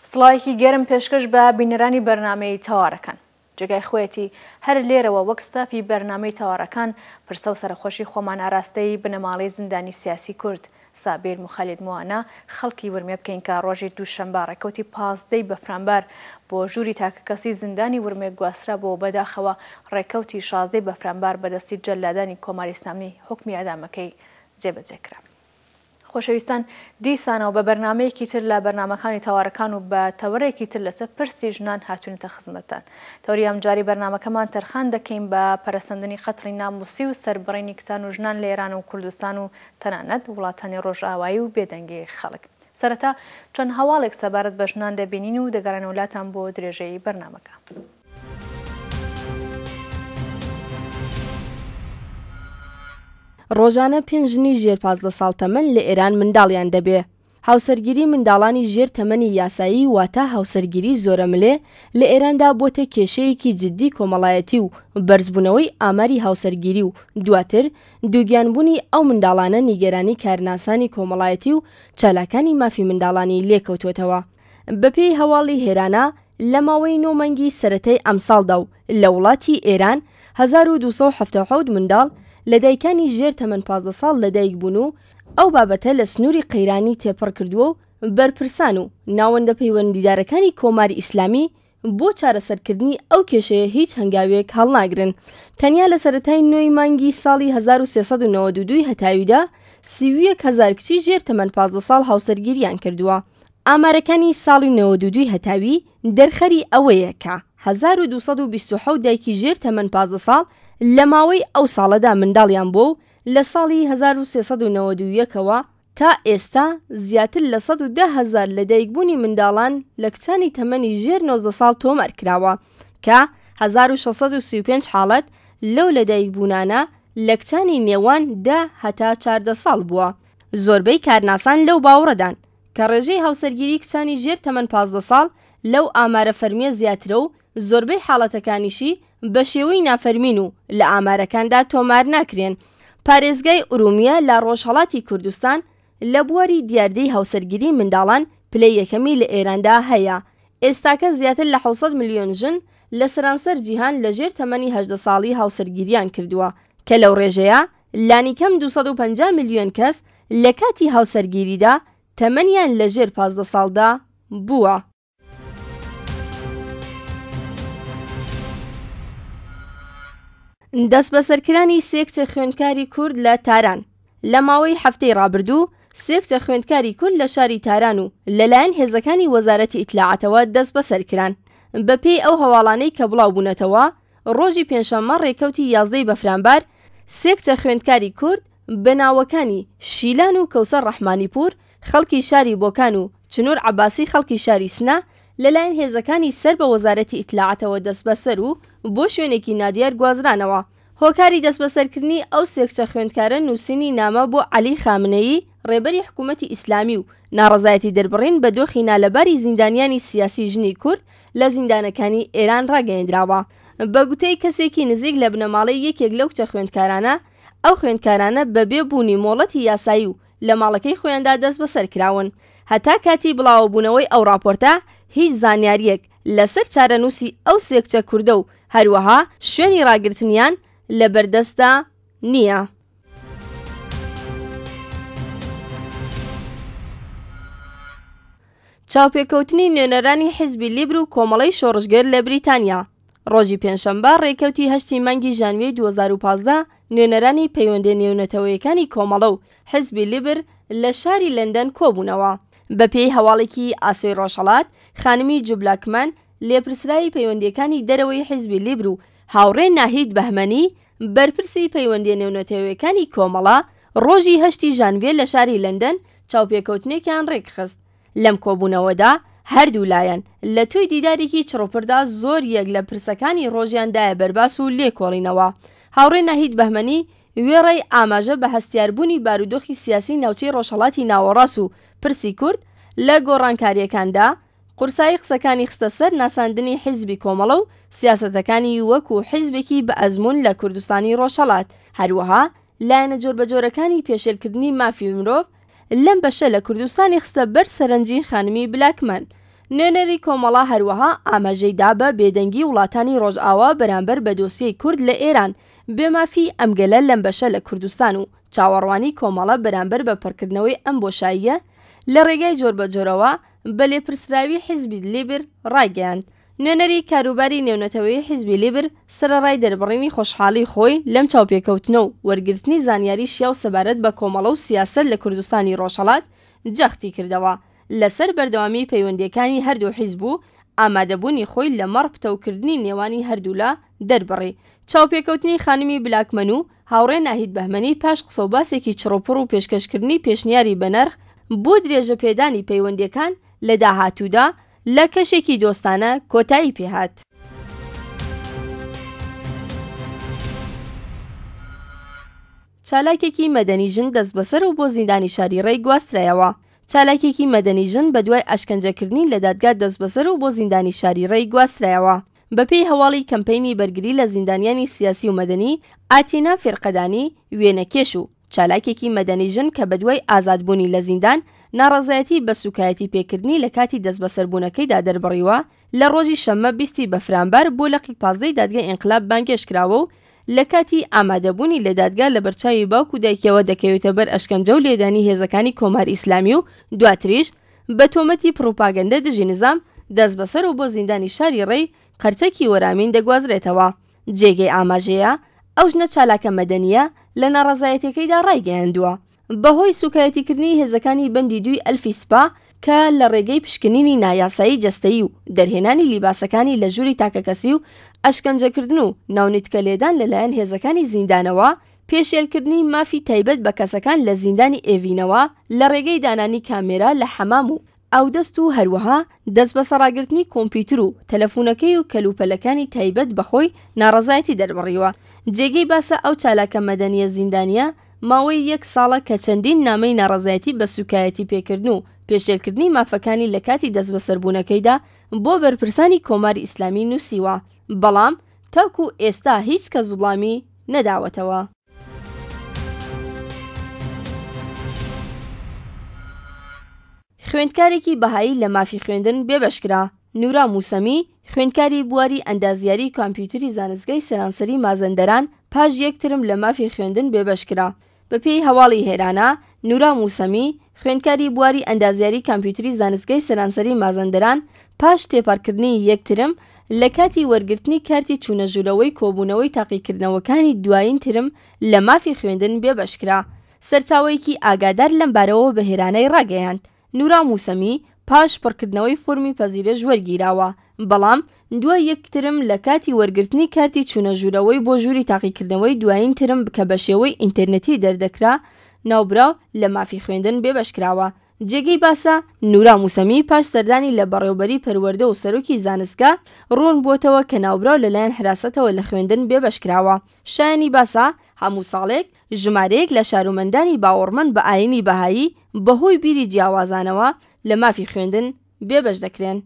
سڵاوێکی گەرم پێشکەش بە بینەرانی بەرنامەی تەوارەکان. جێگای خۆیەتی هەر لێرەوە وەک ستافی بەرنامەی تەوارەکان پرسە و سەرخۆشی خۆمان ئاراستەی بنەماڵەی زیندانی سیاسی کورد سابیر مخەلید موانە خەڵکی ورمێ بکەین کە ڕۆژی دووشەمبە ڕێکەوتی 15 بەفرامبەر بۆ ژووری تاکەکەسی زیندانی ورمێ گواسترا بۆ بەداخەوە ڕێکەوتی 16 بەفرامبەر بەدەستی جەلادانی کۆماری ئیسلامی حکمی ئەدامەکەی جێبەجێکرا. خۆشەویستان، دیسانەوە بە بەرنمەیەکی تر لە بەرنمەکانی تەوارەکان و بە تەوەرێکی تر لەسەر پرسی ژنان هاتوونەتە خزمەتتان. تەوری ئەمجاری بەرنمەکەمان تەرخان دەکەین بە پەرەسەندنی خەتری ناموسی و سەربڕینی کچان و ژنان لە ئێران و کوردستان و تەنانەت وڵاتانی ڕۆژئاوایی و بێدەنگی خەڵک. سەرەتا چەند هەواڵێک سەبارەت بە ژنان دەبینین و دەگەڕێنە وڵاتان بۆ درێژەی بەرنمەکە. ڕۆژانە 5 ژنی ژێر 15 ساڵ تەمەن لە ئێران منداڵیان دەبێ. هاوسەرگیری منداڵانی ژێر تەمەنی یاسایی واتە هاوسەرگیری زۆرە ملێ لە ئێراندا بۆتە کێشەیەکی جددی کۆمەڵایەتی و بەرزبوونەوەی ئاماری هاوسەرگیری و دواتر دووگیانبوونی ئەو منداڵانە نیگەرانی کارناسانی کۆمەڵایەتی و چالاکانی مافی منداڵانی لێکەوتوێتەوە. بەپێی هەواڵی هێرانە لە ماوەی 9 مانگی سەرەتای ئەمساڵدا و لە وڵاتی ئێران 1277 منداڵ لە دایکانی ژێر تەمەن 15 ساڵ لەدایک بوون و ئەو بابەتە لە سنووری قەیرانی تێپەڕ کردووە و بەرپرسان و ناوەندە پەیوەندیدارەکانی کۆماری ئیسلامی بۆ چارەسەرکردنی ئەو کێشەیە هیچ هەنگاوێک هەڵناگرن. تەنیا لە سەرەتای 9 مانگی ساڵی 1392 هەتاویدا 31,000 کچی ژێر تەمەن 15 ساڵ هاوسەرگیریان کردووە. ئامارەکانی ساڵی 92 هەتاوی دەرخەری ئەوەیە کە 1227 دایکی ژێر تەمەن 15 ساڵ لە ماوەی ئەو ساڵەدا منداڵیان بۆ و لە ساڵی 1391ەوە تا ئێستا زیاتر لە 110,000 لە دایکبوونی منداڵان لە کچانی تەمەنی ژێر 19 ساڵ تۆمار کراوە کە 1635 حاڵەت لەو لە دایکبوونانە لە کچانی نێوان 10 هەتا 14 ساڵ بووە. زۆربەی کارناسان لەو باوەڕەدان کە ڕێژەی هاوسەرگیری کچانی ژێر تەمەن 15 ساڵ لەو ئامارە فەرمیە زیاترە و زۆربەی حاڵەتەکانیشی بە شێوەی نافەرمین و لە ئامارەکاندا تۆمار ناکرێن. پارێزگای ئورومیە لە ڕۆژهەڵاتی کوردستان لە بواری دیاردەی هاوسەرگیری منداڵان پلەی یەکەمی لە ئێراندا هەیە. ئێستاکە زیاتر لە 600 ملیۆن ژن لە سەرانسەر جیهان لە ژێر تەمەنی 18 ساڵی هاوسەرگیریان کردووە کە لەو ڕێژەیە لانیکەم 250 ملیۆن کەس لە کاتی هاوسەرگیریدا تەمەنیان لە ژێر 15 ساڵدا بووە. دەست بەسەرکردنی سێ کچە خوێندکاری کورد لە تاران. لە ماوەی هەفتەی ڕابردوو سێ کچە خوێندکاری کورد لە شاری تاران و لەلایەن هێزەکانی وەزارەتی ئیتلاعاتەوە دەست بەسەرکران. بەپێی ئەو هەواڵانەی کە بڵاو بوونەتەوە ڕۆژی پێنجشەممە ڕێکەوتی 11 بەفرامبەر سێ کچە خوێندکاری کورد بە ناوەکانی شیلان و کەوسەر ڕەحمانیپور خەڵکی شاری بۆکان و چنوور عەباسی خەڵکی شاری سنە لەلایەن هێزەکانی سەر بە وەزارەتی ئیتلاعاتەوە دەست بەسەر و بۆ شوێنێکی نادیار گوازرانەوە. هۆکاری دەست بەسەرکردنی ئەو سێ کچە خوێندکارە نووسینی نامە بۆ عەلی خامنەیی ڕێبەری حکوومەتی ئیسلامی و ناڕەزایەتی دەربڕین بە دۆخی نالەباری زیندانیانی سیاسی ژنی کورد لە زیندانەکانی ئێران ڕاگەیەندراوە. بە گوتەی کەسێکی نزیک لە بنەماڵەی یەکێک لەو کچە خوێندکارانە ئەو خوێندکارانە بەبێ بوونی مۆڵەتی یاسایی و لە ماڵەکەی خۆیاندا دەست بەسەر کراون. هەتا کاتی بڵاوبوونەوەی ئەو راپۆرتە هیچ زانیاریەک لەسەر چارەنووسی ئەو سێ کچە کوردە و هەروەها شوێنی ڕاگرتنیان لە بەردەستدا نییە. چاوپێکەوتنی نوێنەرانی حیزبی لیبر و کۆمەڵەی شۆڕشگەر لە بریتانیا. ڕۆژی پێنجشەممە ڕێکەوتی 8 مانگی ژانویەی 2015 نوێنەرانی پەیوەندی نێونەتەوەیەکانی کۆمەڵە و حیزبی لیبر لە شاری لەندەن کۆبوونەوە. بەپێی هەواڵێکی ئاسۆی ڕۆژهەڵات خانمی جوبلاکمان لێپرسرایی پەیوەندیەکانی دەرەوەی حیزبی لیبر و هاوڕێ ناهید بەهمەنی بەرپرسی پەیوەندی نێونەتەوەیەکانی کۆمەڵە ڕۆژی 8 ژانویە لە شاری لەندەن چاوپێکەوتنێکیان ڕێکخست. لەم کۆبوونەوەدا هەردوو لایەن لە توی دیدارێکی چڕۆپردا زۆر یەک لە پرسەکانی ڕۆژیاندایە بەرباس و لێکۆڵینەوە. هاوڕێ ناهید بەهمەنی وێڕێی ئاماژە بە هەستیاربوونی بارودۆخی سیاسی ناوچەی ڕۆژهەڵاتی ناوەڕاست و پرسی کورد لە گۆڕانکاریەکاندا قورسایی قسەکانی خستە سەر ناساندنی حیزبی کۆمەڵە و سیاسەتەکانی وەکو حیزبێکی بە ئەزمون لە کوردستانی ڕۆژهەڵات. هەروەها لایەنە جۆربەجۆرەکانی پێشێلکردنی مافی مرۆڤ لەم بەشە لە کوردستانی خستە بەر سەرنجی خانمی بلاکمان. نوێنەری کۆمەڵا هەروەها ئاماژەیدا بە بێدەنگی وڵاتانی ڕۆژئاوا بەرامبەر بە دۆسیەی کورد لە ئێران بێمافی ئەمگەلە لەم بەشە لە کوردستان و چاوەڕوانی کۆمەڵە بەرامبەر بە پڕکردنەوەی ئەم بۆشاییە لە ڕێگای جۆر بە جۆرەوە بە لێپرسراوی حیزبی لیبر ڕایگەیاند. نوێنەری کاروباری نێونەتەوەی حیزبی لیبر سەرەڕای دەربڕینی خۆشحاڵی خۆی لەم چاوپێکەوتنە و وەرگرتنی زانیاری شیا و سەبارەت بە کۆمەڵە و سیاسەت لە کوردستانی ڕۆژهەڵات جەختی کردەوە لەسەر بەردەوامی پەیوەندیەکانی هەردوو حیزب و ئامادەبوونی خۆی لە مەڕ پتەوکردنی نێوانی هەردوولا دەربڕی. چاوپێکەوتنی خانمی بلاکمەن و هاوڕێ ناهید بەهمەنی پاش قسە و باسێکی چڕۆپڕ و پێشکەشکردنی پێشنیاری بەنرخ بۆ درێژە پێدانی پەیوەندیەکان لە داهاتوودا لە کەشێکی دۆستانە کۆتایی پێهات. چالاکێکی مەدەنیژن دەست بەسەر و بۆ زیندانی شاریڕێی گواسترایەوە. چالاکێکی مەدەنیژن بە دوای ئەشکەنجەکردنی لە دادگا دەست بەسەر و بۆ زیندانی شاریڕێی گواسترایەوە. بەپێی هەواڵی کەمپەینی بەرگری لە زیندانیانی سیاسی و مەدەنی ئاتینا فێرقەدانی وێنەکێش و چالاکێکی مەدەنیژن کە بە دوای ئازادبوونی لە زیندان ناڕەزایەتی بە سوکایەتی پێکردنی لە کاتی دەست بەسەربوونەکەیدا دەربڕیوە لە ڕۆژی شەممە 20 بەفرامبەر بۆ لەقی 15 دادگای ئینقلاب بانگێشکراوە و لە کاتی ئامادەبوونی لە دادگا لە بەرچاوی باوک و دایکەوە دەکەوێتە بەر ئەشکەنجە و لێدانی هێزەکانی کۆماری ئیسلامی و دواتریش بە تۆمەتی پڕۆپاگەندە دژی نظام دەست بەسەر و بۆ زیندانی شاری ڕێی قەرچەکی وەرامین دەگوازرێتەوە. جێگەی ئاماژەیە ئەو ژنە چالاکە مەدەنیە لە ناڕەزایەتەکەیدا ڕایگەیاندووە بەهۆی سوکایەتیکردنی هێزەکانی بەندی 2 ئەلفی سپا کە لە ڕێگەی پشکنینی نایاسایی جەستەیی و دەرهێنانی لیباسەکانی لە ژووری تاکەکەسی و ئەشکەنجەکردن و ناونیتکە لێدان لەلایەن هێزەکانی زیندانەوە پێشێلکردنی مافی تایبەت بە کەسەکان لە زیندانی ئێڤینەوە لە ڕێگەی دانانی کامێرا لە حەمام و ئاودەست و هەروەها دەست بە سەڕاگرتنی کۆمپیوتر و تەلەفۆنەکەی و کەلوپەلەکانی تایبەت بەخۆی ناڕەزایەتی دەربڕیوە. جێگەی باسە ئەو چالاکە مەدەنیە زیندانیە ماوەی 1 ساڵە کە چەندین نامەی ناڕەزایەتی بە سوکایەتی پێکردن و پێشێلکردنی مافەکانی لە کاتی دەست بەسەربوونەکەیدا بۆ بەرپرسانی کۆماری ئیسلامی نووسیوە، بەڵام تاکو ئێستا هیچ کە زوڵامی نەداوەتەوە. خوێندکارێکی بەهایی لە مافی خوێندن بێبەشکرا. نورا موسەمی خوێندکاری بواری ئەندازیاری کۆمپیوتری زانستگای سەرانسەری مازەندەران پاش 1 ترم لە مافی خوێندن بێبەشکرا. بەپێی هەواڵی هێرانە نورا موسەمی خوێندکاری بواری ئەندازیاری کۆمپیوتری زانستگای سەرانسەری مازەندەران پاش تێپەڕکردنی 1 ترم لە کاتی وەرگرتنی کارتی چوونەژوورەوەی کۆبوونەوەی تاقیکردنەوەکانی دوایین ترم لە مافی خوێندن بێبەشکرا. سەرچاوەیەکی ئاگادار لەم بارەوە بە هێرانەی ڕاگەیاند. نورا موسەمی پاش پڕکردنەوەی فۆرمی پەزیرش وەرگیراوە، بەڵام دوای 1 ترم لە کاتی وەرگرتنی کارتی چوونەژوورەوەی بۆ ژووری تاقیکردنەوەی دوایین ترم کە بە شێوەی ئینتەرنێتی دەردەکرا ناوبراو لە مافی خوێندن بێبەشکراوە. جێگەی باسە نورا موسەمی پاش سەردانی لە بەڕێوەبەری پەروەردە و سەرۆکی زانستگا ڕوون بۆتەوە کە ناوبراو لەلایەن حراستەوە لە خوێندن بێبەشکراوە. شایانی باسە هەموو ساڵێک ژمارەیەک لە شارومەندانی باوەڕمەند بە ئاینی بەهایی بەهۆی بیری جیاوازانەوە لە مافی خوێندن بێبەش دەکرێن.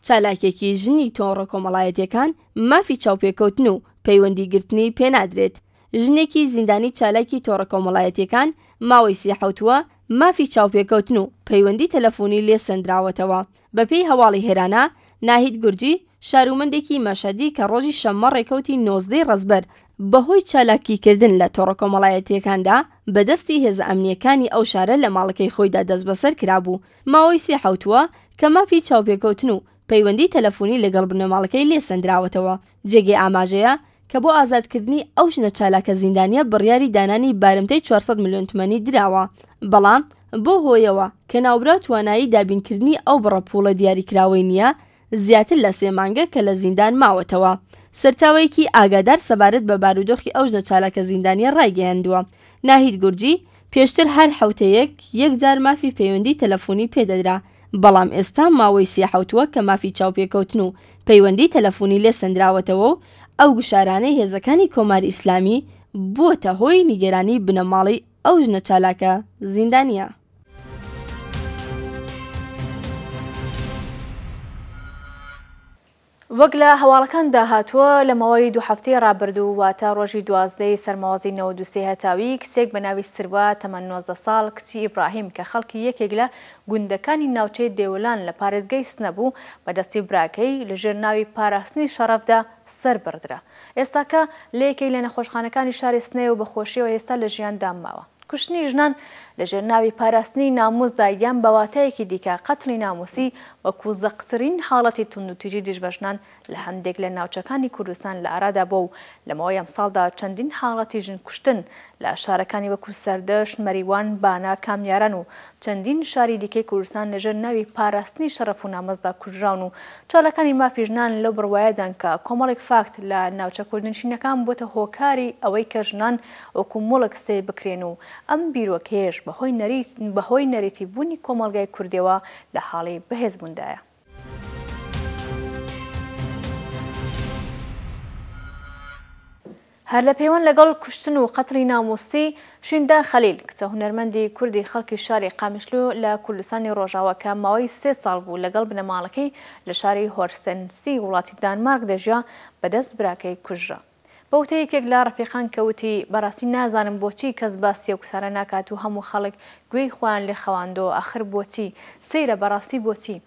چالاکێکی ژنی تۆڕە کۆمەڵایەتیەکان مافی چاوپێکەوتن و پەیوەندیگرتنی پێنادرێت. ژنێکی زیندانی چالاکی تۆڕە کۆمەڵایەتیەکان ماوەی 37 مافی چاوپێکەوتن و پەیوەندی تەلەفۆنی لێ سەندراوەتەوە. بەپێی هەواڵی هێرانە ناهید گورجی شارومەندێکی مەشەدی کە ڕۆژی شەممە ڕێکەوتی 19 ڕەزبەر بەهۆی چالاکیکردن لە تۆڕە کۆمەڵایەتیەکاندا بەدەستی هێزە ئەمنیەکانی ئەو شارە لە ماڵەکەی خۆیدا دەست بەسەر کرابوو. ماوەی 37 کە مافی چاوپێکەوتن و پەیوەندی تەلەفۆنی لەگەڵ بنەماڵەکەی لێ سەندراوەتەوە. جێگەی ئاماژەیە کە بۆ ئازادکردنی ئەو ژنە چالاکە زیندانیە بڕیاری دانانی بارمتەی 400 میلیۆن تومانی دراوە، بەڵام بۆ هۆیەوە کە ناوبرا توانایی دابینکردنی ئەو بڕەپوڵە دیاریکراوەی نییە زیاتر لە 3 مانگە کە لە زیندان ماوەتەوە. سەرچاوەیەکی ئاگادار سەبارەت بە بارودۆخی ئەو ژنە چالاکە زیندانیە ڕایگەیاندووە. ناهید گورجی پێشتر هەر حوتەیەک 1 جار مافی پەیوەندی تەلەفۆنی پێدەدرا، بەڵام ئێستا ماوەی 37 کە مافی چاوپێکەوتن و پەیوەندی تەلەفۆنی لێ سەندراوەتەوە و ئەو گوشارانەی هێزەکانی کۆماری ئیسلامی بووەتە هۆی نیگەرانی بنەماڵی ئەو ژنە چالاکە زیندانیە. وەک لە هەواڵەکان داهاتووە لە ماوەی 2 هەفتەی ڕابردوو واتە ڕۆژی 12 سەرمەوازی 93 هەتاوی کچێک بە ناوی سروە تەمەن 19 ساڵ کچی ئیبراهیم کە خەڵکی یەکێک لە گوندەکانی ناوچەی دێوەلان لە پارێزگای سنەبوو بەدەستی براکەی لەژێر ناوی پاراستنی شەڕەفدا سەر بردرا. ئێستاکە لە یەکێک لە نەخۆشخانەکانی شاری سنەیە و بەخۆشیەوە ئێستا لە ژیان داماوە. کوشتنی ژنان لەژێر ناوی پاراستنی ناموسدا یان بەواتەیەکی دیکە قەتڵی ناموسی وەکو زەقترین حاڵەتی توندوتیژی دیژبەژنان لە هەندێک لە ناوچەکانی کوردستان لە ئارادا بوو و لەمەوەی ئەم ساڵدا چەندین حاڵەتی ژن کوشتن لە شارەکانی وەکو سەردەشت، مەریوان، بانا، کامیاران و چەندین شاری دیکەی کوردستان لەژێر ناوی پاراستنی شەرەف و نامەسدا کوژراون و چاڵەکانی مافی ژنان لەو بڕوایەدان کە کۆمەڵێک فاکت لە ناوچە کوردنشینەکان بۆتە هۆکاری ئەوەی کە ژنان وەکو مۆڵک سێ بکرێن و ئەم بیرۆکەیەش بەهۆی نەریتی بوونی کۆمەڵگای کوردیەوە لە حاڵی بەهێزبووندایە. هەر لە پەیوەند لەگەڵ کوشتن و قەتڵی ناموسی شیندا خەلیل کچە هونەرمەندی کوردی خەڵکی شاری قامیشلو لە کوردستانی ڕۆژاوە کە ماوەی 3 ساڵ بوو لەگەڵ بنەماڵەکەی لە شاری هۆرسەنسی وڵاتی دانمارک دەژیا بەدەست براکەی کوژرا. بەوتەی یەکێک لە ڕەفیقان کەوتی بەڕاستی نازانم بۆچی کەس باسی ئەو کسانە ناکات و هەموو خەڵک گوێی خۆیان لێ خەواندۆ ئاخر بۆچی سەیرە بەڕاستی بۆچی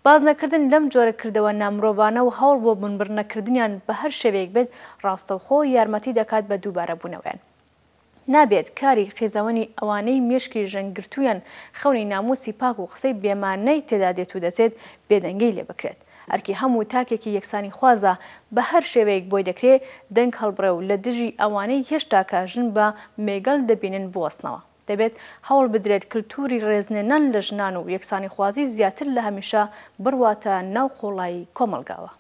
باز نەکردن لەم جۆرە کردەوە نامرۆڤانە و هەوڵ بۆ بنبڕنەکردنیان بە هەر شێوەیەک بێت ڕاستەوخۆ یارمەتی دەکات بە دووبارە بوونەوەیان. نابێت کاری خێزەوەنی ئەوانەی مێشکی ژەنگرتوویان خەونی ناموسی پاک و قسەی بێمانەی تێدا دێت و دەچێت بێدەنگەی لێ بکرێت. ئەرکی هەموو تاکێکی یەکسانی خوازە بە هەر شێوەیەک بۆی دەکرێت دەنگ هەڵبڕێ و لە دژی ئەوانەی هێشتا کاژن بە مێگەڵ دەبینن بوەستنەوە. دەبێت هەوڵ بدرێت کللتوری ڕێزنێنان لە ژنان و یەکسانی خوازی زیاتر لە هەمیشە بڕواتە ناو قۆڵایی کۆمەلگاوە.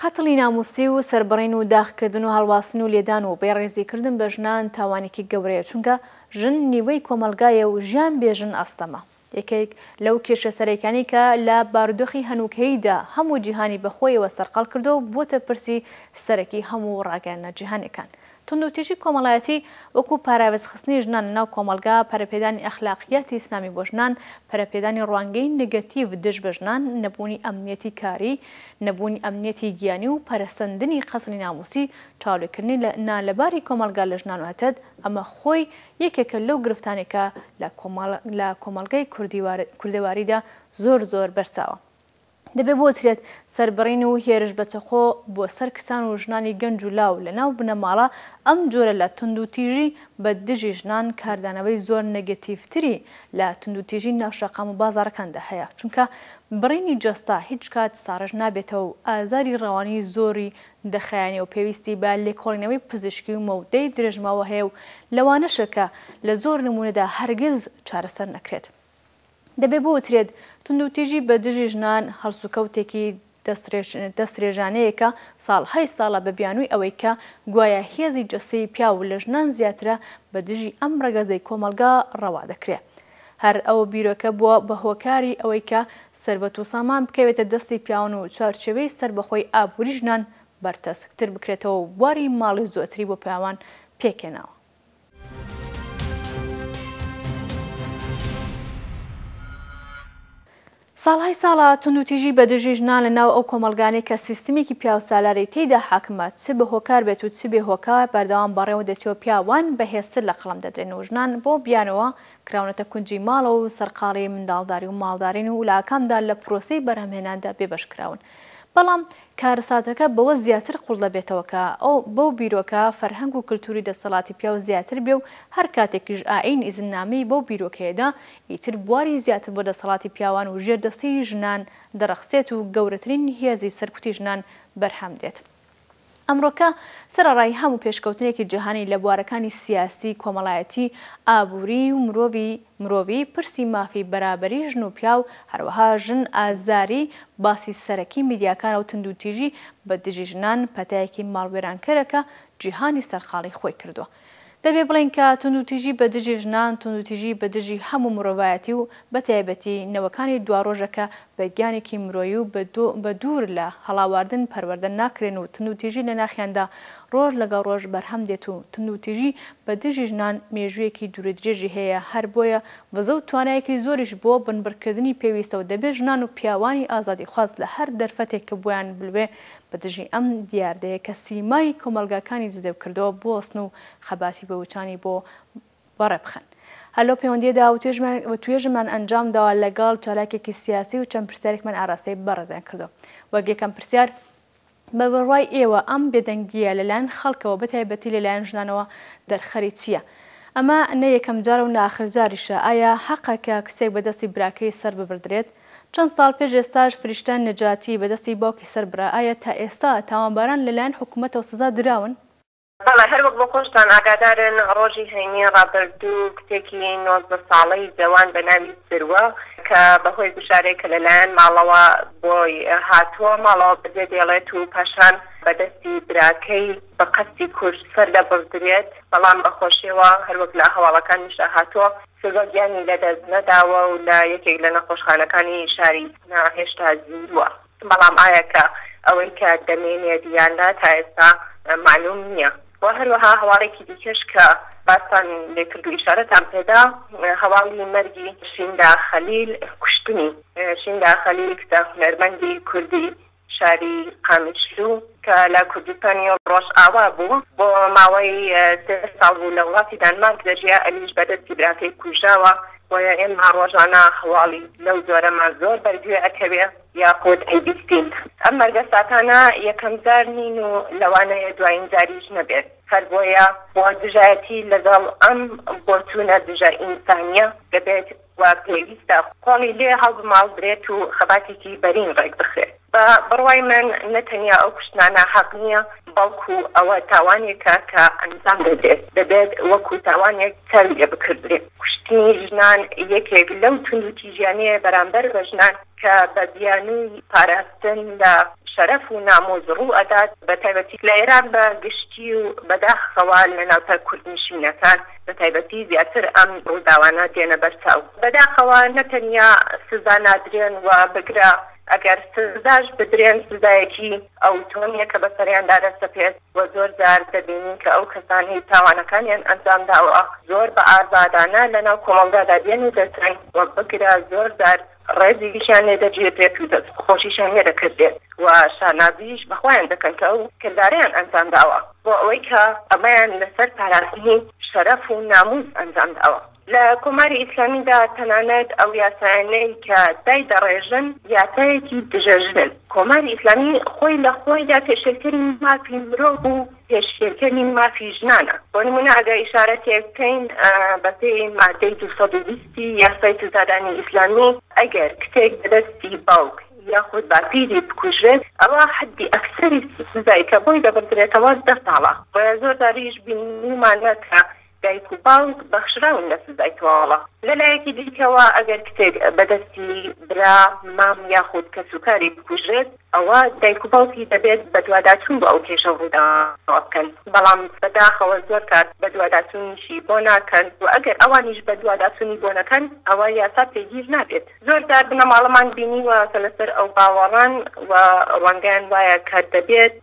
قەتڵی ناموسی و سربڕین و داخکردن و هەڵواستن و لێدان و بێڕێزیکردن بە ژنان تاوانێکی گەورەیە چونکە ژن نیوەی کۆمەلگایە و ژیان بێژن ئەستەمە. یەکێک لەو کێشە سەرەکانی کە لە بارودۆخی هەنووکەیدا هەموو جیهانی بەخۆیەوە سەرقەڵ کردو بۆتە پرسی سەرەکی هەموو ڕاگەیانە جیهانەکان. توندوتیژی کۆمەڵایەتی وەکو پاراوێزخستنی ژنان لەناو کۆمەلگا، پەرەپێدانی ئەخلاقیاتی ئیسلامی بۆ ژنان، پەرەپێدانی ڕوانگەی نگەتیڤ دژ بە ژنان، نەبوونی ئەمنیەتی کاری، نەبوونی ئەمنیەتی گیانی و پەرەستەندنی قەتڵی ناموسی، چاڵێکردنی نالەباری کۆمەلگا لە ژنان و هەتەد ئەمە خۆی یەکێکە لەو گرفتانێکە لە کۆمەلگای کوردەواریدا زۆر بەرچاوە. دەبێت بۆچرێت سەربڕین و هێرش بەچەخۆ بۆ سەر کچان و ژنانی گەنج و لاو لەناو بنەماڵە ئەم جۆرە لە توندوتیژی بە دژی ژنان کاردانەوەی زۆر نەگەتیڤتری لە توندوتیژی ناوشەقام و بازارەکاندا هەیە چونکە بڕینی جەستا هیچ کات ساڕژ نابێتەوە و ئازاری ڕەوانی زۆری دەخایەنێ و پێویستی بە لێکۆڵینەوەی پزیشکی و مەودەی درێژماوە هەیە و لەوانەشەکە لە زۆر نمونەدا هەرگیز چارەسەر نەکرێت. دەبێت بۆترێت توندوتیژی بە دژی ژنان هەڵسوکەوتێکی دەسترێژانەیەکە ساڵهای ساڵە بە بیانووی ئەوەی کە گوایە هێزی جەستەی پیا و لە ژنان زیاترە بە دژی ئەم ڕەگەزەی کۆمەلگا ڕەوا دەکرێت. هەر ئەوە بیرۆکە بووە بە هۆکاری ئەوەی کە سەربەت و سامان بکەوێتە دەستی پیاون و چوارچێوەی سەربەخۆی ئابووری ژنان بەرتەسکتر بکرێتەوە و بواری ماڵی زۆرتری بۆ پیاوان پێکێناوە. ساڵهای ساڵە توندوتیژی بە دژی ژنان لەناو ئەو کۆمەلگانەی کە سیستمێکی پیاوسالاری تێیدا حاکمە چ بە هۆکار بێت و چ بێ هۆکار بەردەوام بەڕێوە دەچێت پیاوان بەهێزتر لە قەڵەم دەدرێن و ژنان بۆ بیانەوە کراونەتە کونجی ماڵە و سەرقاڵی منداڵداری و ماڵدارین و لاکامدا لە پرۆسەی بەرهەمهێناندا بێبەشکراون. بەڵام کارەساتەکە بەوە زیاتر قوڵ دەبێتەوە کە ئەو بەو بیرۆکە فەرهەنگ و کللتوری دەسەڵاتی پیاو زیاتر بێ و هەر کاتێکیش ئاین ئیزننامەی بەو بیرۆکەیەدا ئیتر بواری زیاتر بۆ دەسەڵاتی پیاوان و ژێردەستەی ژنان دەرەخسێت و گەورەترین هێزی سەرکوتی ژنان بەرهەم دێت. ئەمڕۆکە سەرەڕای هەموو پێشکەوتنێکی جیهانی لە بوارەکانی سیاسی، کۆمەڵایەتی، ئابووری و مرۆڤی پرسی مافی بەرابەری ژن و پیاو هەروەها ژن ئازاری باسی سەرەکی میدیاکانە و توندوتیژی بە دژی ژنان پەتایەکی ماڵوێرانکەرەکە جیهانی سەرخاڵی خۆی کردووە. دەبێ بڵین کە توندوتیژی بە دژی ژنان توندوتیژی بە دژی هەموو مرۆڤایەتی و بە تایبەتی نەوەکانی دواڕۆژەکە بە گیانێکی مرۆیی و بە دوور لە هەڵاواردن پەروەردە ناکرێن و توندوتیژی لە ناخیاندا ڕۆژ لەگەڵ ڕۆژ بەرهەم دێت و توندوتیژی بە دژی ژنان مێژوویەکی دوورودرێژی هەیە هەر بۆیە وەزە و توانایەکی زۆریش بۆ بنبڕکردنی پێویستە و دەبێت ژنان و پیاوانی ئازادی خواست لە هەر دەرفەتێک کە بۆیان بلوێ بە دژی ئەم دیاردەیە کە سیمای کۆمەلگاکانی دزێو کردەوە بۆسن و خەباتی بەوچانی بۆ بەڕێبخەن. هەلۆ پەیوەندیەدا و توێژمان ئەنجام داوە لەگەڵ چالاکێکی سیاسی و چەند پرسیارێکمان ئاراستەی بەڕێزیان کردو. وەک یەکەم پرسیار بە بڕوای ئێوە ئەم بێدەنگیە لەلایەن خەڵکەوە بەتایبەتی لەلایەن ژنانەوە دەرخەری چییە؟ ئەمە نە یەکەم جارە و ناخر جاریشە. ئایا حەقەکە کچێک بەدەستی براکەی سەر ببردرێت؟ چەند ساڵ پێش ئێستاش فریشتە نەجاتی بەدەستی باوکی سەر برا. ئایا تا ئێستا تاوانباران لەلایەن حکوومەتەوە سزا دراون؟ بەڵێ هەر وەک بۆ خۆشتان ئاگادارن ڕۆژی هەینی ڕابردوو کتێکی 19 ساڵەی جەوان بە ناوی سروە کە بەهۆی گوشارێک کە لەلایەن ماڵەوە بۆی هاتووە ماڵەوە بەجێ دێڵێت و پاشان بەدەستی براکەی بە قەستی کوشت سەر لە بردرێت بەڵام بەخۆشیەوە هەروەک لە هەواڵەکان نیشە هاتووە سزاگیانی لەدەست نەداوە و لە یەکێک لە نەخۆشخانەکانی شاری هێشتا زیندووە. بەڵام ئایا کە ئەوەی کە دەمێنێت یاندا تا ئێستا معلوم نییە. و هەروەها هەواڵێکی دیکەش کە باسان لێکرد و ئیشارەتان پێدا هەواڵی مەرگی شیندا خەلیل کوشتنی شیندا خەلیل کتە هونەرمەندی کوردی شاری قامیشلو کە لە کوردستانی ڕۆژ ئاوا بوو بۆ ماوەی 3 ساڵ بوو لە وڵاتی دانمارک دەژیا ئەلیش بەدەستی براکەی کوژاوە بۆیە ئێمە ڕۆژانە هەواڵی لەو جۆرەمان زۆر بەرگوێ ئەکەوێ یاخود ئەیبیستین. ئەم مەرگە ساتانە یەکەم جار نین و لەوانەیە دوایین جاریش نەبێت. هەر بۆیە بۆ دژایەتی لەگەڵ ئەم بۆچوونە دژە ئینسانیە دەبێت وا پێویستە قۆڵی لێ هەڵبماڵدرێت و خەباتێکی بەرین ڕێک بخرێت. بڕوای من نەتەنیا ئەو کوشتانە حەق نییە بەڵکو ئەوە تاوانێکە کە ئەنجام دەدرێت دەبێت وەکو تاوانێک چەند لێ بکردرێت. کوشتنی ژنان یەکێک لەو توندوتیژیانەیە بەرامبەر بە ژنان کە بە بیانووی پاراستن لە شەرەف و نامۆز ڕوو ئەدات بە تایبەتی لە ئێران بە گشتی و بەداخەوە لە ناوتە کوردنشینەکان بە تایبەتی زیاتر ئەم ڕووداوانە دێنە بەرچاو. بەداخەوە نەتەنیا سزا نادرێن و بگرە ئەگەر سزاش بدرێن سزایەکی ئەو تۆنیە کە بەسەریاندا دەسەپێت و زۆر جار دەبینین کە ئەو کەسانی تاوانەکانیان ئەنجام داوە زۆر بە ئازادانە لەناو کۆمەڵگادا دێن و دەچن و بگرە زۆر جار ڕێزیشان لێ دەجێتێت و خۆشیشان لێ دەکردێت و شانازیش بەخۆیان دەکەن کە ئەو کرداریان ئەنجام داوە بۆ ئەوەی کە ئەمەیان لەسەر پاراستنی شەرەف و ناموس ئەنجام داوە. لە کۆماری ئیسلامیدا تەنانەت ئەو یاسایانەی کە دای دەڕێژن یاسایەکی دژەژنن. کۆماری ئیسلامی خۆی لە خۆیدا پێشێلکەری مافی مرۆڤ و پێشێلکەری مافی ژنانە. بۆ نمونە ئەگەر ئیشارەتێک بکەین بەپێی مادەی 220 یاسای سزادانی ئیسلامی ئەگەر کتێک بەدەستی باوک یاخود باپیری بکوژێت ئەوە حدی ئەکسەری سزای کە بۆی دەبردرێتەوە 10 ساڵە. بۆیە زۆر داریش بینیمانە کە دایک و باوک بەخشراون لە سزای تەواوە. لەلایەکی دیکەوە ئەگەر کتێک بەدەستی برا مام یاخود کەسوکاری بکوژێت ئەوە دایک و باوکی دەبێت بە دوواداچوون بۆ ئەو کێشە ڕووداوە بکەن. بەڵام بەداخەوە زۆر کات بە دوواداچوونیشی بۆ ناکەن و ئەگەر ئەوانیش بە دوواداچوونی بۆ نەکەن ئەوە یاسا پێگیر نابێت. زۆر جار بنەماڵەمان بینیوە کە لەسەر ئەو باوەڕان و ڕەنگەیان وایە کە دەبێت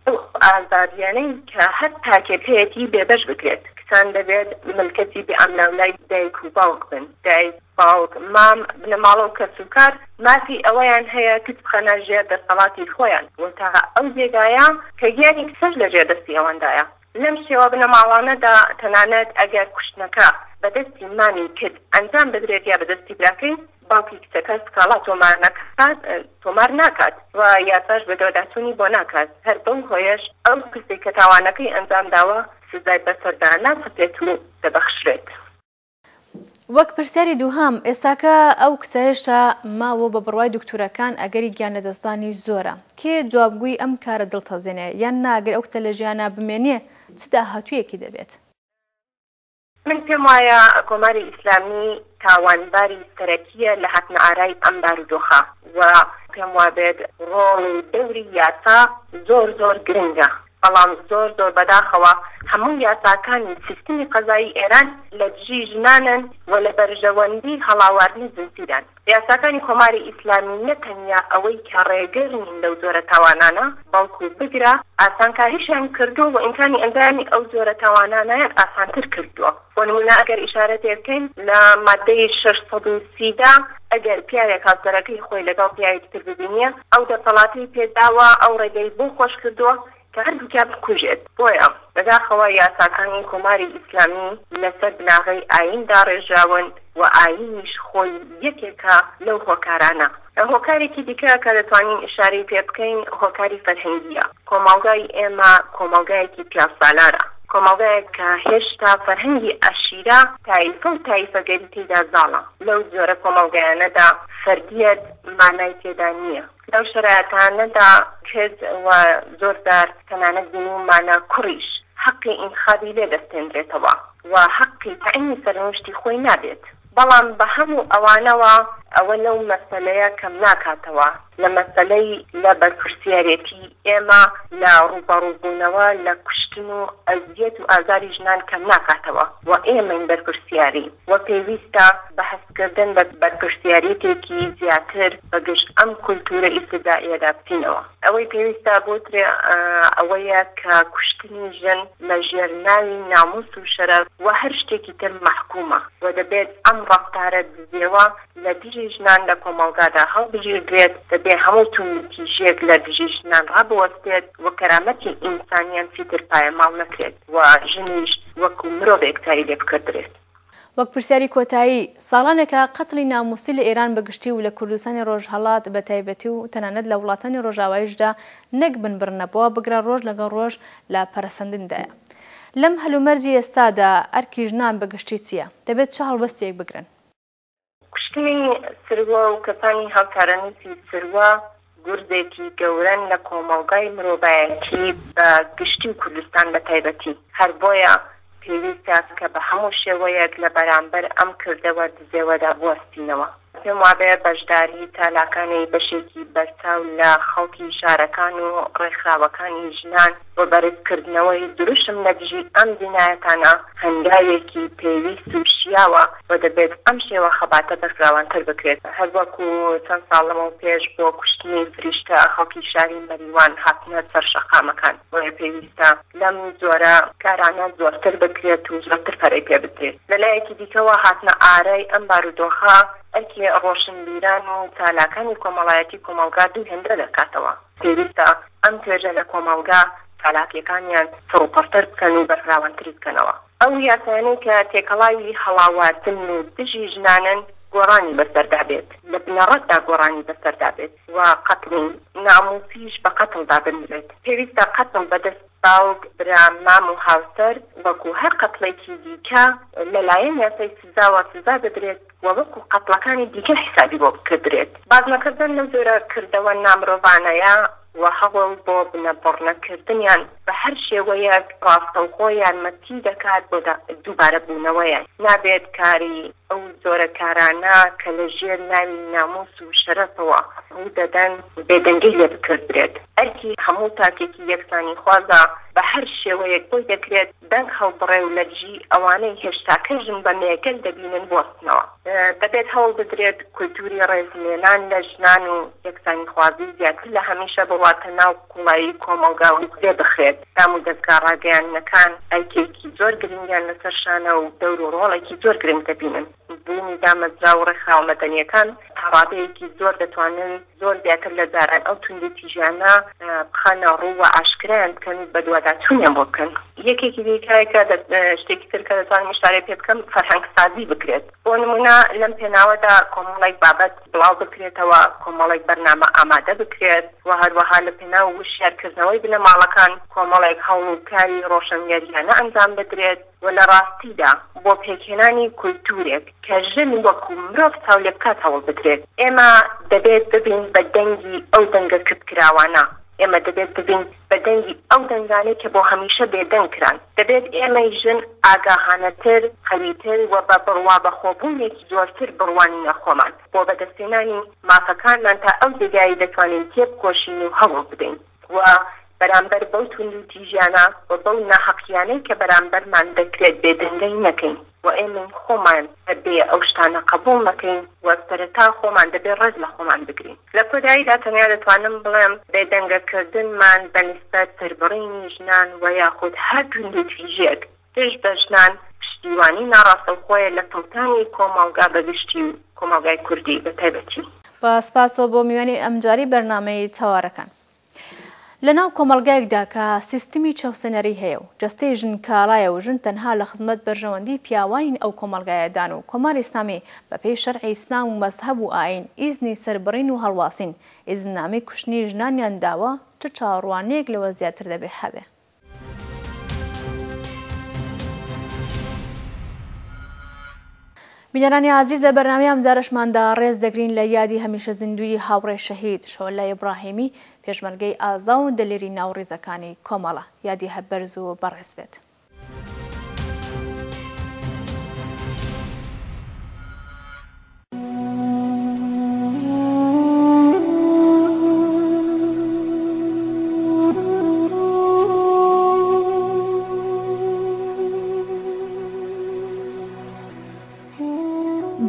ئازادیانەی کە هەر تاکێتەیەکی بێبەش بکرێت. کسان دەبێت ملکەتی بێئەمناولای دایک و باوک بن. دایک باوک مام بنەماڵە و کەسوکار مافی ئەوەیان هەیە کچ بخەنە ژێر دەسەڵاتی خۆیان و تا ئەو جێگایە کە گیانی کچەش لە ژێر دەستی ئەوەندایە. لەم شێوە بنەماڵانەدا تەنانەت ئەگەر کوشتنەکە بەدەستی مامی کرد ئەنجام بدرێت یا بەدەستی براکەی باوکی کچەکە سکاڵا تۆمار ناکات و یاساش بە دوواداچوونی بۆ ناکات. هەر بەو هۆیەش ئەو کەسێک کە تاوانەکەی ئەنجام داوە سزای بەسەردا ناچێت و دەبەخشرێت. وەک پرسیاری دووهەم ئێستاکە ئەو کچە هێشتا ماوە بە بڕوای دکتۆرەکان ئەگەری گیان لەدەستانی زۆرە کێ جوابگووی ئەم کارە دڵتەزێنێ یان ناگەر ئەو کچە لە ژیانە بمێنێ چ داهاتوویەکی دەبێت؟ من پێم وایە کۆماری ئیسلامی تاوانباری سەرەکیە لە هاتنە ئارای ئەم بارودۆخە و پێم وابێت ڕۆڵ و دەوری یاسا زۆر گرنگە. بەڵام زۆر بەداخەوە هەموو یاساکانی سیستمی قەزایی ئێران لە دژی ژنانن و لە بەرژەوەندی هەڵاواردنی جنسیدان. یاساکانی کۆماری ئیسلامی نەتەنیا ئەوەی کە ڕێگەرنین لەو زۆرە تاوانانە بەڵکو بگرە ئاسانکاریشیان کردووە و ئیمکانی ئەندامی ئەو زۆرە تاوانانیان ئاسانتر کردووە. بۆ نمونە ئەگەر ئیشارەتێ بکەین لە مادەی 630 ئەگەر پیاوێک هاوسەرەکەی خۆی لەگەڵ پیاوێکی تر ببینیە ئەو دەسەڵاتی پێداوە ئەو ڕێگەی بۆ خۆش کردووە کە هەردووکیان بکوژێت. بۆیە بەداخەوە یاساکانی کۆماری ئیسلامی لەسەر بناغەی ئایندا ڕێژراون و ئاینیش خۆی یەکێکە لەو هۆکارانە. هۆکارێکی دیکە کە دەتوانین ئشارەی پێ بکەین هۆکاری فەرهەنگیە. کۆمەڵگای ئێمە کۆمەڵگایەکی پیاسالارە، کۆمەڵگایەک کە هێشتا فەرهەنگی عەشیرە تایفە و تایفەگەری تێدا زاڵە. لەو زۆرە کۆمەڵگایانەدا فەردیەت مانای تێدا نییە. لەو شەرایەتانەدا کرد و زۆردار تەنانەت بینومانە کوڕیش حەقی ئینتخابی لێ دەستێنرێتەوە و حەقی تەعینی سەرنوشتی خۆی نابێت. بەڵام بە هەموو ئەوانەوە ئەوە لەو مەسەلەیە کەم ناکاتەوە لە مەسەلەی لە بەرپرسیارەتی ئێمە لە ڕوبەڕووبوونەوە لە کوشتن و ئەزیەت و ئازاری ژنان کەم ناکاتەوە و ئێمەین بەرپرسیاری و پێویستە بەحەزکردن بە بەرپرسیارەتێکی زیاتر بەگشت ئەم کولتورە ئیبتیدائیەدا بچینەوە. ئەوەی پێویستە بۆترێ ئەوەیە کە کوشتنی ژن لە ژێرناوی ناموس و شەرەف و هەر شتێکی تر مەحکومە و دەبێت ئەم ڕەفتارە دزیەوە لە دژی ژنان لە کۆمەڵگادا هەڵبژێردرێت، دەبێت هەموو تومتیژێک لە دژی ژنان ڕابوەستێت و کەرامەتی ئینسانیان چیتر پایەماڵ نەکرێت و ژنیش وەکو مرۆڤێک تاری لێ بکردرێت. وەک پرسیاری کۆتایی ساڵانێکە قەتڵی ناموسی لە ئێران بەگشتی و لە کوردستانی ڕۆژهەڵات بە تایبەتی و تەنانەت لە وڵاتانی ڕۆژاوایشدا نەک بنبڕنەبەوە بگرە ڕۆژ لەگەڵ ڕۆژ لە پەرەسەندندایە. لەم هەلومەرجی ئێستادا ئەرکی ژنان بەگشتی چییە؟ دەبێت چه هەڵبەستێک بگرن؟ کوشتنی سروە و کەسانی هاوکارەنووسی سروە گوردێکی گەورەن لە کۆمەڵگای مرۆڤایەتی بە گشتی و کوردستان بە تایبەتی. هەر بۆیە پێویستە کە بە هەموو شێوەیەک لە بەرامبەر ئەم کردەوە دزێوەدا بوەستینەوە. پێم وابێ بەشداری تالاکانی بەشێکی بەرچاو لە خەڵکی شارەکان و ڕێکخراوەکانی ژنان بۆ بەرزکردنەوەی دروشم لە دژی ئەم جینایەتانە هەنگاوێکی پێویست و شیاوە و دەبێت ئەم شێوە خەباتە بەفراوانتر بکرێت. هەر وەکو چەند ساڵ لەمەوە پێش بۆ کوشتنی فریشتە خەڵکی شاری مەریوان هاتنە سەر شەقامەکان بۆیە پێویستە لەم زۆرە کارانە زۆرتر بکرێت و زۆرتر پەرەی پێ بدرێت. لەلایەکی دیکەوە هاتنە ئارەی ئەم بارودۆخە ئەرکی ڕۆشنبیران و تالاکانی کۆمەڵایەتی کۆمەڵگا دوو هێندە دەکاتەوە. پێویستە ئەم توێژە لە کۆمەڵگا تالاکیەکانیان فڕوپەرتر بکەن و بەرفراوانتر بکەنەوە. ئەو یاسایانەی کە تێکەڵاوی هەڵاواردن و دژی ژنانن گۆڕانی بەسەردا بێت، لە بنەڕەتدا گۆڕانی بەسەردا بێت و قەتڵ ناموسیش بە قەتڵدا بنرێت. پێویستە قەتڵ بەدەست باوک، برا، مام و هاوسەر وەکو هەر قەتڵێکی دیکە لەلایەن یاسای سزاوە سزا بدرێت و وەکو قەتڵەکانی دیکە حسابی بۆ بکردرێت. بازنەکردن لەو جۆرە کردەوە نامرۆڤانەیە و هەوڵ بۆ بنەبڕنەکردنیان بە هەر شێوەیەک ڕاستەوخۆ یارمەتی دەکات بۆ دووبارە بوونەوەیان. نابێت کاری ئەو زۆرە کارانە کە لە ژێر ناوی ناموس و شەرەفەوە ڕوو دەدەن بێدەنگەی لێ بکردرێت. ئەرکی هەموو تاکێکی یەکسانی خوازە بە هەر شێوەیەک بۆی دەکرێت دەنگ هەڵبڕێ و لە دژی ئەوانەی هێشتا کەژن بە مێگەل دەبینن بوەستنەوە. دەبێت هەوڵ بدرێت کولتوری ڕێزلێنان لە ژنان و یەکسانی خوازی زیاتر لە هەمیشە بڕواتە ناو کوڵایی کۆمەڵگا و لێ بخرێت. دام و دەستگا ڕاگەیاندنەکان ئەرکێکی زۆر گرنگیان لەسەر شانە و دەور و ڕۆڵێکی زۆر گرنگ دەبینن. بوونی دامەزرا و ڕێکخراو مەدەنیەکان تاڕابەیەکی زۆر دەتوانن زۆر زیاتر لە جاران ئەو توندەتی ژیانە بخەنە ڕوو و ئاشکرایان بکەن بە دوواداچوونیان بۆ بکەن. یەکێکی دیکەیەکە شتێکی تر کە دەتوانم ئیشارە پێ بکەم فەرهەنگسازی بکرێت. بۆ نمونە لەم پێناوەدا کۆمەڵێک بابەت بڵاو بکرێتەوە، کۆمەڵێک بەرنامە ئامادە بکرێت و هەروەها لە پێناو وشیارکردنەوەی بنەماڵەکان کۆمەڵێک هەوڵ و کاری ڕۆشنیاریانە ئەنجام بدرێت و لە ڕاستیدا بۆ پێکهێنانی کولتورێک کە ژن وەکو مرۆڤ چاو لێ بکات هەوڵ بدرێت. ئێمە دەبێت ببین بە دەنگی ئەو دەنگە کردکراوانە، ئێمە دەبێت ببین بە دەنگی ئەو دەنگانەی کە بۆ هەمیشە بێدەنگ کران. دەبێت ئێمەی ژن ئاگاهانەتر، خەریتر و بە بڕوا بەخۆبوونێکی زۆرتر بڕوانینە خۆمان بۆ بەدەستێنانی مافەکانمان تا ئەو جێگایی دەتوانین تێبکۆشین و هەوڵ بدەین. و بەرامبەر بەو تونند و تیژیانە و بەو ناحەقیانەی کە بەرامبەرمان دەکرێت بێدەنگەی نەکەین و ئێمە خۆمان دەبێ ئەو شتانە قبول نەکەین و سەرەتا خۆمان دەبێ ڕێز لە خۆمان بگرین. لە کۆتاییدا تەنیا دەتوانم بڵێم بێدەنگەکردنمان بەنسبەت سەربڕینی ژنان و یاخود هەر تونند و تیژێک پێش بە ژنان پشتیوانی ناڕاستەوخۆیە لە کەوتانی کۆمەڵگا بەگشتی و کۆمەڵگای کوردی بە تایبەتی. بە سپاسەوە بۆ میوانی ئەمجاری بەرنامەی چاوەڕەکان. لەناو کۆمەڵگایەکدا کە سیستمی چەوسەنەری هەیە و جەستەی ژن کاڵایە و ژن تەنها لە خزمەت بەرژەوەندی پیاوانین ئەو کۆمەڵگایەدان و کۆماری ئیسلامی بەپێی شەرعی ئیسلام و مەزهەب و ئاین ئیزنی سەربڕین و هەڵواسین ئیزننامەی کوشتنی ژنانیان داوە چ چاوەڕوانەیەک لەوە زیاتر دەبێ هەبێ. بینەرانی عزیز لە بەرنامەی ئەمجارەشماندا ڕێز دەگرین لە یادی هەمیشە زیندوی هاوڕێ شەهید شۆلە ئیبراهیمی پێشمەرگەی ئازا و دلێری ناوڕێزەکانی کۆمەڵە یادی هەبەرز و بەڕێز بێت.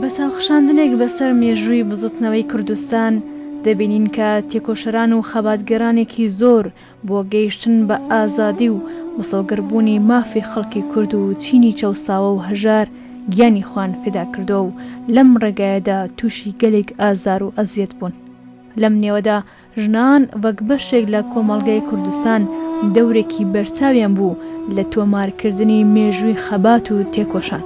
بەساوخشاندنێک بەسەر مێژووی بزوتنەوەی کوردستان دەبینین کە تێکۆشەران و خەباتگەرانێکی زۆر بۆ گەیشتن بە ئازادی و مسەوگەربوونی مافی خەڵکی کورد و چینی چەوساوە و هەژار گیانی خوان فدا کردو و لەم ڕێگایەدا تووشی گەلێک ئازار و ئەزیەت بوون. لەم نێوەدا ژنان وەک بەشێک لە کۆمەڵگەی کوردستان دەورێکی بەرچاویان بوو لە تۆمارکردنی مێژووی خەبات و تێکۆشان.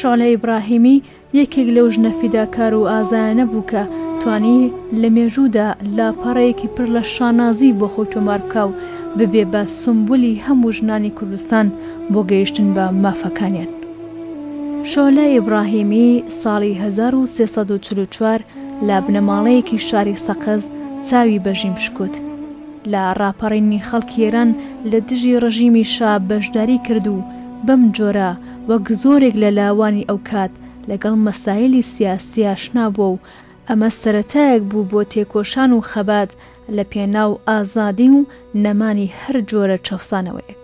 شۆلە ئیبراهیمی یەکێک لەو ژنە فیداکار و ئازایانە بوو کە توانی لە مێژوودا لاپەڕەیەکی پڕ لە شانازی بۆ خۆی تۆمار بکە و ببێ بە سمبولی هەموو ژنانی کوردستان بۆ گەیشتن بە مافەکانیان. شۆلە ئیبراهیمی ساڵی 1344 لە بنەماڵەیەکی شاری سەقز چاوی بەژیم شکوت. لە ڕاپەڕینی خەڵکی ئێران لە دژی ڕژیمی شا بەشداری کرد و بەم جۆرە وەک زۆرێک لە لاوانی ئەو کات لەگەڵ مەسایلی سیاسی ئاشنا بووە و ئەمە سەرەتایەک بوو بۆ تێکۆشان و خەبات لە پێناو ئازادی و نەمانی هەر جۆرە چەوسانەوەیەک.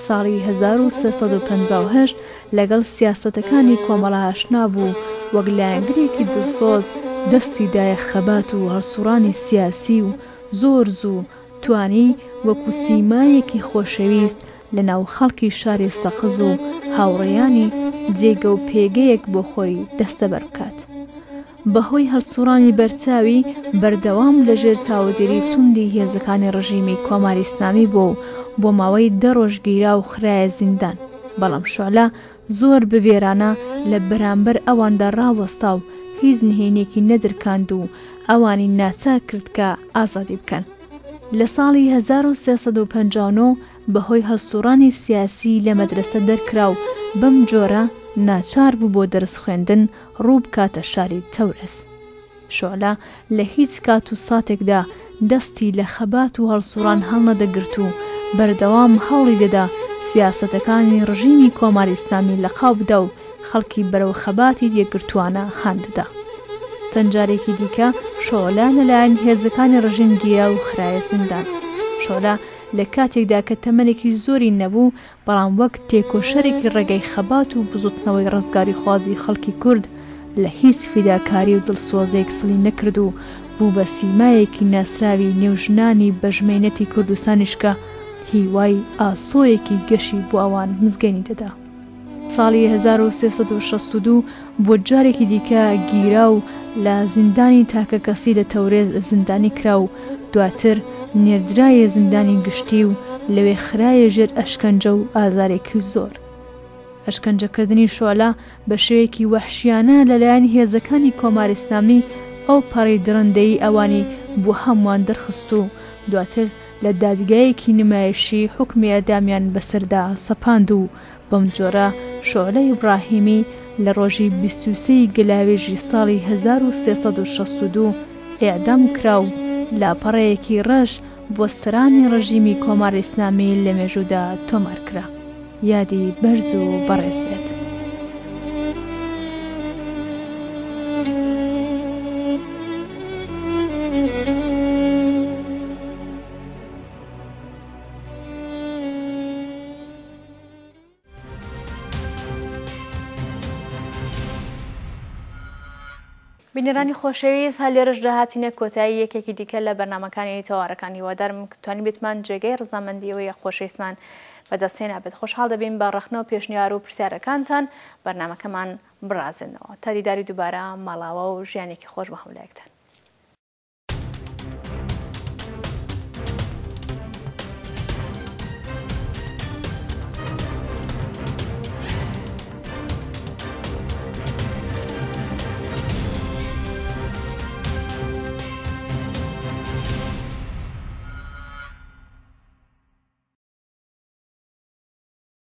ساڵی 1358 لەگەڵ سیاسەتەکانی کۆمەڵە ئاشنا بوو وەک لایەنگرێکی دڵسۆز دەستی دایە خەبات و هەڵسوڕانی سیاسی و زۆر زوو توانی وەکو سیمایەکی خۆشەویست لە ناو خەڵکی شاری سەقز و هاوڕێیانی جێگە و پێگەیەک بۆ خۆی دەستەبەر بکات. بەهۆی هەڵسوڕانی بەرچاوی بەردەوام لەژێر چاودێری توندی هێزەکانی ڕژیمی کۆماری ئیسلامی بۆ ماوەی 10 ڕۆژ گیرا و خرایە زیندان. بەڵام شۆلە زۆر بڤێرانە لە بەرامبەر ئەواندا ڕاوەستا و هیچ نهێنێکی نەدرکاند و ئەوانی ناچار کرد کە ئازادی بکەن. لە ساڵی 1359 بەهۆی هەڵسوڕانی سیاسی لە مەدرسە دەرکرا و بەم جۆرە ناچار بوو بۆ دەرس خوێندن ڕوو بکاتە شاری تەورەس. شۆلە لە هیچ کات و ساتێکدا دەستی لە خەبات و هەڵسوڕان هەڵنەدەگرت و بەردەوام هەوڵی دەدا سیاسەتەکانی ڕژیمی کۆماری ئیسلامی لەقاو بدە و خەڵکی بەرەو خەباتی یەکگرتووانە هاندەدا. تەنجارێکی دیکە شۆلە لەلایەن هێزەکانی ڕژیم گیرا و خرایە زیندان. شۆلە لە کاتێکدا کە تەمەنێکی زۆری نەبوو بەڵام وەک تێکۆشەرێکی ڕێگەی خەبات و بزوتنەوەی ڕزگاری خوازی خەڵکی کورد لە هیچ فیداکاری و دڵسۆزێک سڵی نەکرد و بوو بە سیمایەکی ناسراوی نێوژنانی بەژمێنەتی کوردستانیشکە هیوای ئاسۆیەکی گەشی بۆ ئەوان مزگەنی دەدا. ساڵی 1362 بۆ جارێکی دیکە گیرا و لە زیندانی تاکە کەسی لە تەورێز زیندانی کرا و دواتر نێردرایە زیندانی گشتی و لەوێ خرایە ژێر ئەشکەنجە و ئازارێکی زۆر. ئەشکەنجەکردنی شۆلە بە شێوەیەکی وەحشیانە لەلایەن هێزەکانی کۆماری ئیسلامی ئەو پەڕی درەندەی ئەوانی بۆ هەمووان دەرخست و دواتر لە دادگایەکی نمایشی حکمی ئەدامیان بەسەردا سەپاند و بەم جۆرە شۆلە ئیبراهیمی لە ڕۆژی 23 گەلاوێژی ساڵی 1362 ئێعدام کرا و لاپەڕەیەکی ڕەش بۆ سەرانی ڕژیمی کۆماری ئیسلامی لە مێژوودا تۆمار کرا. یادی بەرز و بەڕێز بێت. بینەرانی خۆشەویست هە لێرەشدا هاتینە کۆتایی یەکێکی دیکە لە بەرنامەکانی تەوارەکانی هیوادارم توانین بێتمان جێگەی ڕزامەندیەوە یە خۆشەویستمان بەدەستهێنا بێت. خۆشحاڵ دەبین بە ڕەخنەوە پێشنیار و پرسیارەکانتان بەرنامەکەمان بڕازنەوە تا دیداری دووبارە ماڵاوە و ژیانێکی خۆش بە هەمولایەکتان.